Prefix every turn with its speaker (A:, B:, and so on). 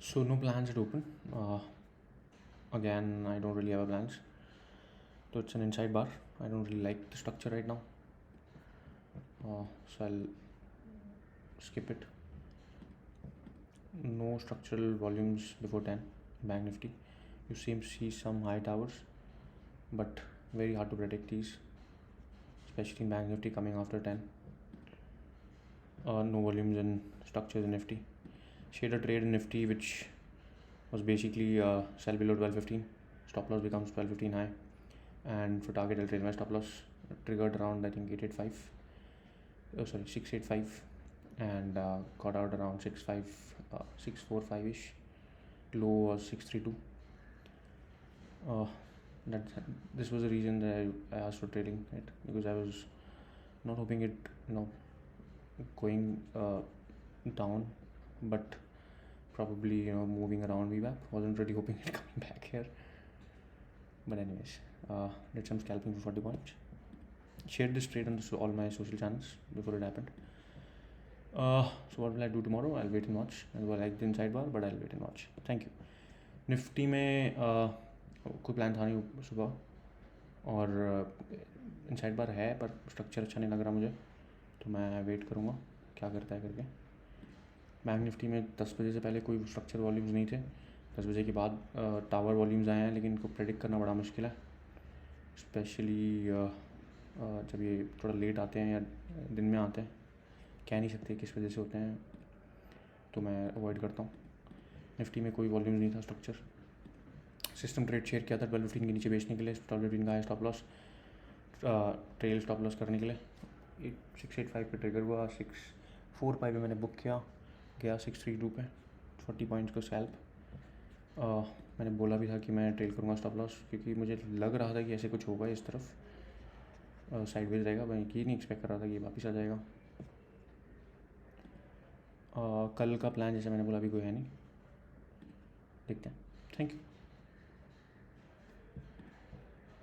A: So no plans at open. Again, I don't really have a plans. So it's an inside bar. I don't really like the structure right now. So I'll skip it. No structural volumes before 10. Bank Nifty. You see some high towers, but very hard to predict these, especially in Bank Nifty coming after 10. No volumes in structures in Nifty. She had a trade in Nifty which was basically sell below 1215. Stop loss becomes 1215 high, and for target I'll trade my stop loss triggered around I think 885. 685, and got out around 645 ish. Low was 632. This was the reason that I asked for trading it, because I was not hoping it going down, but probably moving around VWAP. Wasn't really hoping it coming back here, but anyways, did some scalping for 40 points. Shared this trade on all my social channels before it happened. So what will I do tomorrow? I'll wait and watch. I like the inside bar, but I'll wait and watch. Thank you. Nifty में कोई plan था नहीं सुबह, और inside बार है पर structure अच्छा नहीं लग रहा मुझे, तो मैं वेट करूँगा क्या करता है करके. बैंक निफ्टी में 10 बजे से पहले कोई स्ट्रक्चर वॉल्यूम्स नहीं थे. 10 बजे के बाद टावर वॉल्यूम्स आए हैं, लेकिन इनको प्रेडिक्ट करना बड़ा मुश्किल है, स्पेशली जब ये थोड़ा लेट आते हैं या दिन में आते हैं. कह नहीं सकते किस वजह से होते हैं, तो मैं अवॉइड करता हूँ. निफ्टी में कोई वॉल्यूम नहीं था. स्ट्रक्चर सिस्टम ट्रेड शेयर किया था 1215 के नीचे बेचने के लिए. 1215 का है stop loss, trail stop loss करने के लिए. 685 पे ट्रिगर हुआ, 645 पे मैंने बुक किया, गया 632 पे 40 पॉइंट्स को स्कैल्प. मैंने बोला भी था कि मैं ट्रेल करूँगा स्टॉप लॉस, क्योंकि मुझे लग रहा था कि ऐसे कुछ होगा इस तरफ, साइडवेज रहेगा. मैं ये नहीं एक्सपेक्ट कर रहा था कि ये वापस आ जाएगा. कल का प्लान जैसे मैंने बोला अभी कोई है नहीं, देखते हैं. Thank you.